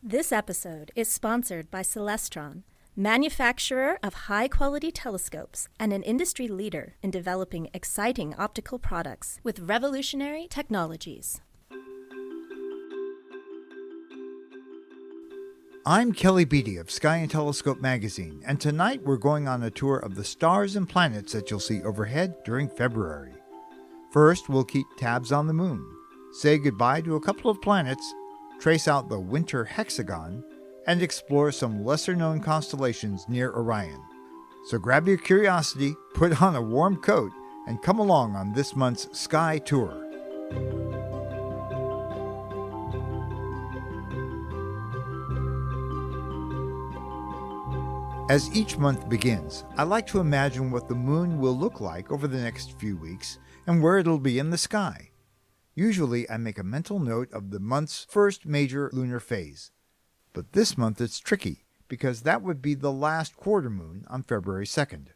This episode is sponsored by Celestron, manufacturer of high-quality telescopes and an industry leader in developing exciting optical products with revolutionary technologies. I'm Kelly Beatty of Sky and Telescope magazine, and tonight we're going on a tour of the stars and planets that you'll see overhead during February. First, we'll keep tabs on the moon, say goodbye to a couple of planets, trace out the Winter Hexagon, and explore some lesser-known constellations near Orion. So grab your curiosity, put on a warm coat, and come along on this month's Sky Tour. As each month begins, I like to imagine what the moon will look like over the next few weeks and where it'll be in the sky. Usually, I make a mental note of the month's first major lunar phase. But this month it's tricky, because that would be the last quarter moon on February 2nd.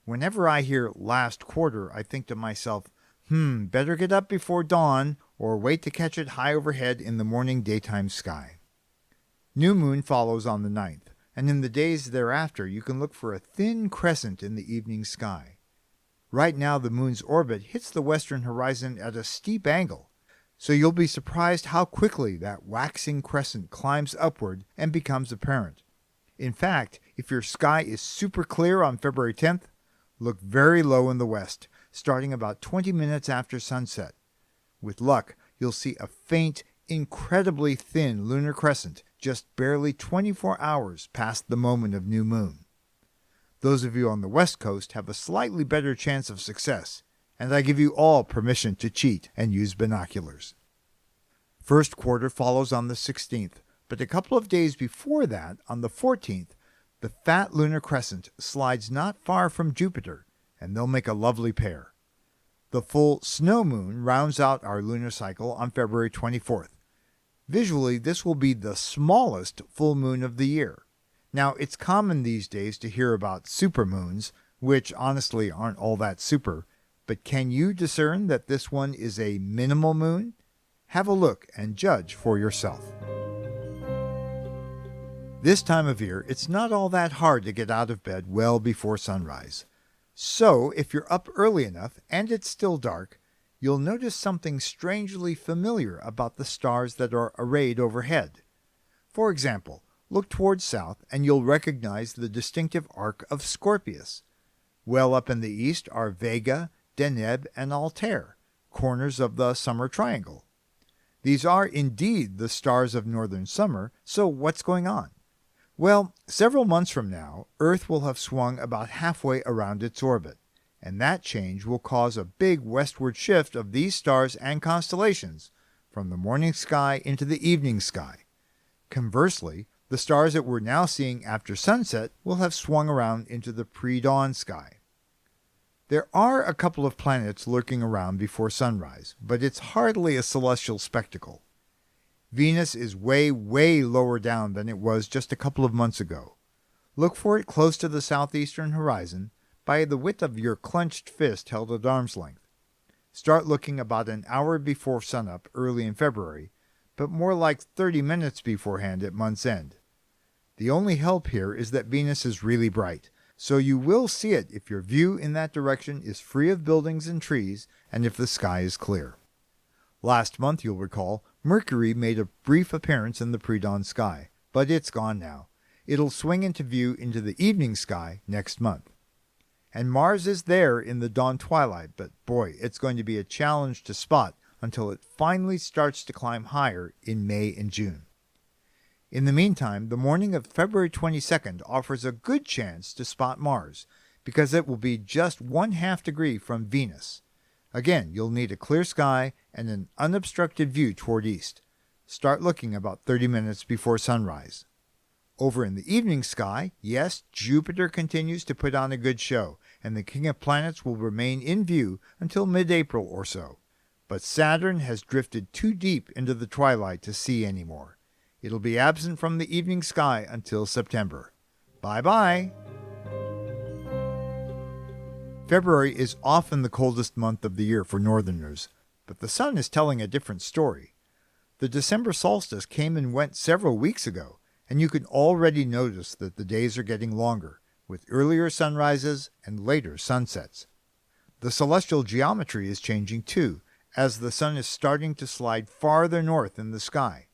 Whenever I hear last quarter, I think to myself, better get up before dawn, or wait to catch it high overhead in the morning daytime sky. New moon follows on the 9th, and in the days thereafter you can look for a thin crescent in the evening sky. Right now the moon's orbit hits the western horizon at a steep angle, so you'll be surprised how quickly that waxing crescent climbs upward and becomes apparent. In fact, if your sky is super clear on February 10th, look very low in the west, starting about 20 minutes after sunset. With luck, you'll see a faint, incredibly thin lunar crescent just barely 24 hours past the moment of new moon. Those of you on the West Coast have a slightly better chance of success, and I give you all permission to cheat and use binoculars. First quarter follows on the 16th, but a couple of days before that, on the 14th, the fat lunar crescent slides not far from Jupiter, and they'll make a lovely pair. The full snow moon rounds out our lunar cycle on February 24th. Visually, this will be the smallest full moon of the year. Now, it's common these days to hear about supermoons, which honestly aren't all that super, but can you discern that this one is a minimal moon? Have a look and judge for yourself. This time of year, it's not all that hard to get out of bed well before sunrise. So, if you're up early enough and it's still dark, you'll notice something strangely familiar about the stars that are arrayed overhead. For example, look towards south and you'll recognize the distinctive arc of Scorpius. Well up in the east are Vega, Deneb, and Altair, corners of the summer triangle. These are indeed the stars of northern summer, so what's going on? Well, several months from now, Earth will have swung about halfway around its orbit, and that change will cause a big westward shift of these stars and constellations from the morning sky into the evening sky. Conversely, the stars that we're now seeing after sunset will have swung around into the pre-dawn sky. There are a couple of planets lurking around before sunrise, but it's hardly a celestial spectacle. Venus is way lower down than it was just a couple of months ago. Look for it close to the southeastern horizon by the width of your clenched fist held at arm's length. Start looking about an hour before sunup early in February, but more like 30 minutes beforehand at month's end. The only help here is that Venus is really bright, so you will see it if your view in that direction is free of buildings and trees and if the sky is clear. Last month, you'll recall, Mercury made a brief appearance in the pre-dawn sky, but it's gone now. It'll swing into view into the evening sky next month. And Mars is there in the dawn twilight, but boy, it's going to be a challenge to spot until it finally starts to climb higher in May and June. In the meantime, the morning of February 22nd offers a good chance to spot Mars, because it will be just 1/2 degree from Venus. Again, you'll need a clear sky and an unobstructed view toward east. Start looking about 30 minutes before sunrise. Over in the evening sky, yes, Jupiter continues to put on a good show, and the King of Planets will remain in view until mid-April or so. But Saturn has drifted too deep into the twilight to see anymore. It'll be absent from the evening sky until September. Bye-bye! February is often the coldest month of the year for northerners, but the sun is telling a different story. The December solstice came and went several weeks ago, and you can already notice that the days are getting longer, with earlier sunrises and later sunsets. The celestial geometry is changing too, as the sun is starting to slide farther north in the sky.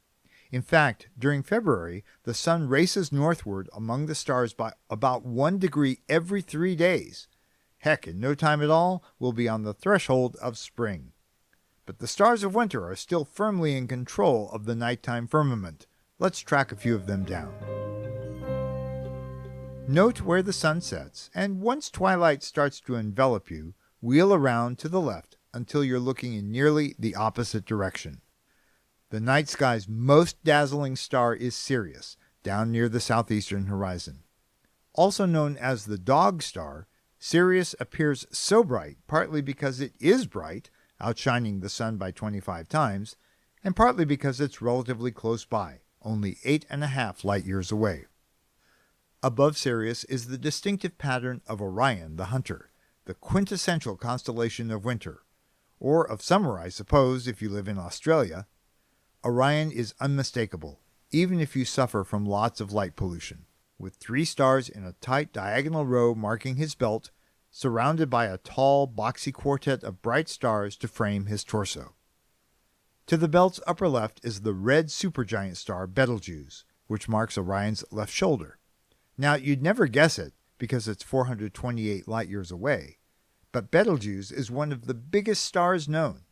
In fact, during February, the sun races northward among the stars by about 1 degree every 3 days. Heck, in no time at all, we'll be on the threshold of spring. But the stars of winter are still firmly in control of the nighttime firmament. Let's track a few of them down. Note where the sun sets, and once twilight starts to envelop you, wheel around to the left until you're looking in nearly the opposite direction. The night sky's most dazzling star is Sirius, down near the southeastern horizon. Also known as the Dog Star, Sirius appears so bright partly because it is bright, outshining the sun by 25 times, and partly because it's relatively close by, only 8.5 light years away. Above Sirius is the distinctive pattern of Orion the Hunter, the quintessential constellation of winter, or of summer, I suppose, if you live in Australia. Orion is unmistakable, even if you suffer from lots of light pollution, with 3 stars in a tight diagonal row marking his belt, surrounded by a tall, boxy quartet of bright stars to frame his torso. To the belt's upper left is the red supergiant star Betelgeuse, which marks Orion's left shoulder. Now, you'd never guess it, because it's 428 light-years away, but Betelgeuse is one of the biggest stars known.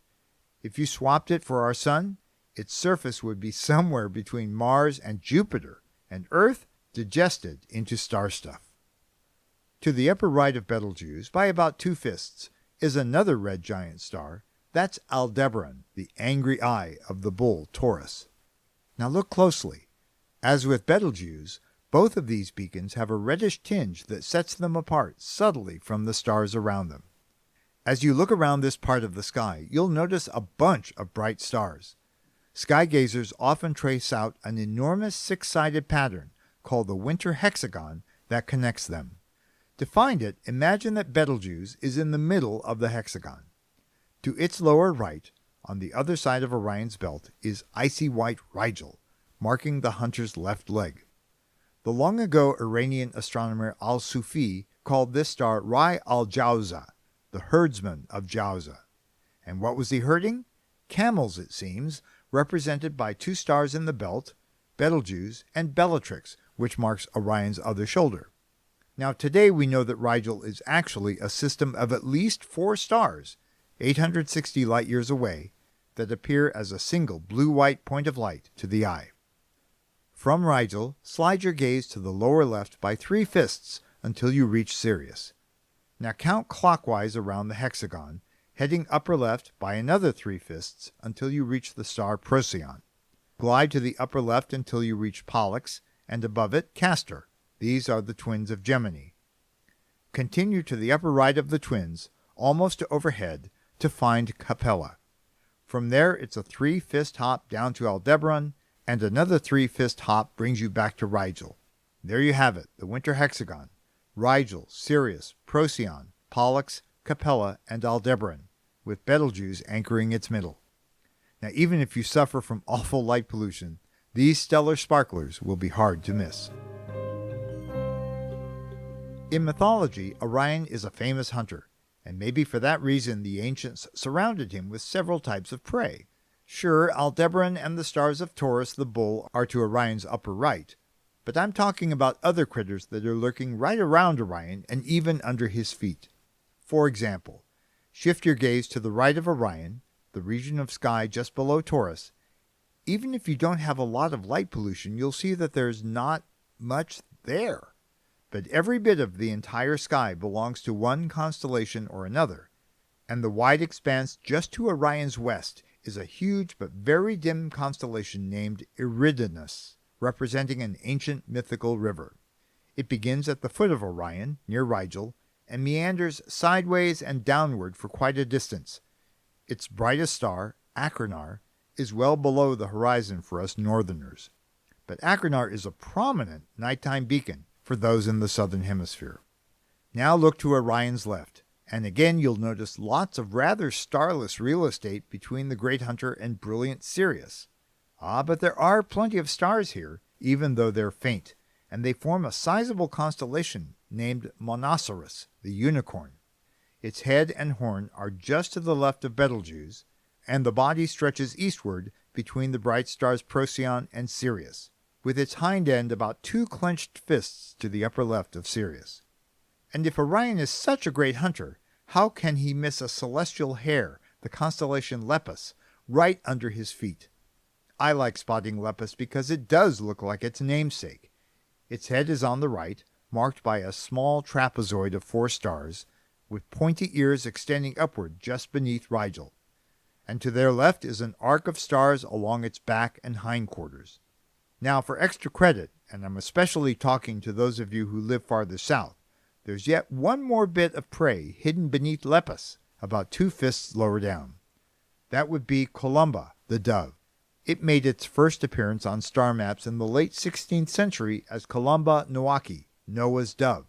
If you swapped it for our Sun, its surface would be somewhere between Mars and Jupiter, and Earth digested into star stuff. To the upper right of Betelgeuse, by about 2 fists, is another red giant star. That's Aldebaran, the angry eye of the bull Taurus. Now look closely. As with Betelgeuse, both of these beacons have a reddish tinge that sets them apart subtly from the stars around them. As you look around this part of the sky, you'll notice a bunch of bright stars. Sky gazers often trace out an enormous 6-sided pattern called the Winter Hexagon that connects them. To find it, imagine that Betelgeuse is in the middle of the hexagon. To its lower right, on the other side of Orion's belt, is icy white Rigel, marking the hunter's left leg. The long-ago Iranian astronomer al-Sufi called this star Rai al-Jawza, the herdsman of Jawza. And what was he herding? Camels, it seems, represented by 2 stars in the belt, Betelgeuse and Bellatrix, which marks Orion's other shoulder. Now today we know that Rigel is actually a system of at least 4 stars, 860 light-years away, that appear as a single blue-white point of light to the eye. From Rigel, slide your gaze to the lower left by 3 fists until you reach Sirius. Now count clockwise around the hexagon, heading upper left by another 3 fists until you reach the star Procyon. Glide to the upper left until you reach Pollux, and above it Castor. These are the twins of Gemini. Continue to the upper right of the twins, almost to overhead, to find Capella. From there it's a 3-fist hop down to Aldebaran, and another 3-fist hop brings you back to Rigel. There you have it, the Winter Hexagon. Rigel, Sirius, Procyon, Pollux, Capella, and Aldebaran, with Betelgeuse anchoring its middle. Now even if you suffer from awful light pollution, these stellar sparklers will be hard to miss. In mythology, Orion is a famous hunter, and maybe for that reason the ancients surrounded him with several types of prey. Sure, Aldebaran and the stars of Taurus the bull are to Orion's upper right, but I'm talking about other critters that are lurking right around Orion and even under his feet. For example, shift your gaze to the right of Orion, the region of sky just below Taurus. Even if you don't have a lot of light pollution, you'll see that there's not much there. But every bit of the entire sky belongs to one constellation or another, and the wide expanse just to Orion's west is a huge but very dim constellation named Eridanus, representing an ancient mythical river. It begins at the foot of Orion, near Rigel, and meanders sideways and downward for quite a distance. Its brightest star, Achernar, is well below the horizon for us northerners. But Achernar is a prominent nighttime beacon for those in the southern hemisphere. Now look to Orion's left, and again you'll notice lots of rather starless real estate between the great hunter and brilliant Sirius. But there are plenty of stars here, even though they're faint, and they form a sizable constellation named Monoceros, the unicorn. Its head and horn are just to the left of Betelgeuse, and the body stretches eastward between the bright stars Procyon and Sirius, with its hind end about 2 clenched fists to the upper left of Sirius. And if Orion is such a great hunter, how can he miss a celestial hare, the constellation Lepus, right under his feet? I like spotting Lepus because it does look like its namesake. Its head is on the right, marked by a small trapezoid of 4 stars, with pointy ears extending upward just beneath Rigel. And to their left is an arc of stars along its back and hindquarters. Now, for extra credit, and I'm especially talking to those of you who live farther south, there's yet one more bit of prey hidden beneath Lepus, about 2 fists lower down. That would be Columba, the dove. It made its first appearance on star maps in the late 16th century as Columba Noachi, Noah's dove,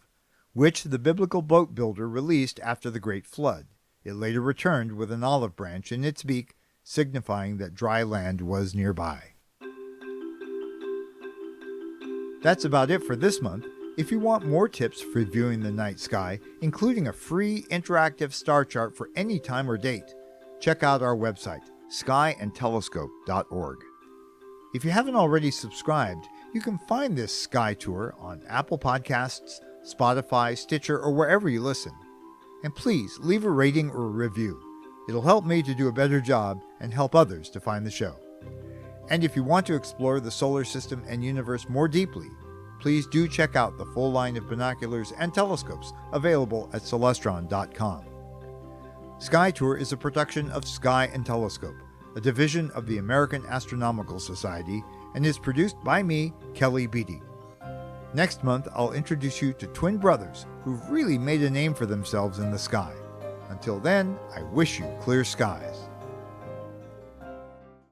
which the biblical boat builder released after the Great Flood. It later returned with an olive branch in its beak, signifying that dry land was nearby. That's about it for this month. If you want more tips for viewing the night sky, including a free interactive star chart for any time or date, check out our website, skyandtelescope.org. If you haven't already subscribed, you can find this sky tour on Apple Podcasts, Spotify, Stitcher, or wherever you listen. And please leave a rating or a review. It'll help me to do a better job and help others to find the show. And if you want to explore the solar system and universe more deeply, please do check out the full line of binoculars and telescopes available at Celestron.com. Sky Tour is a production of Sky and Telescope, a division of the American Astronomical Society, and is produced by me, Kelly Beatty. Next month, I'll introduce you to twin brothers who've really made a name for themselves in the sky. Until then, I wish you clear skies.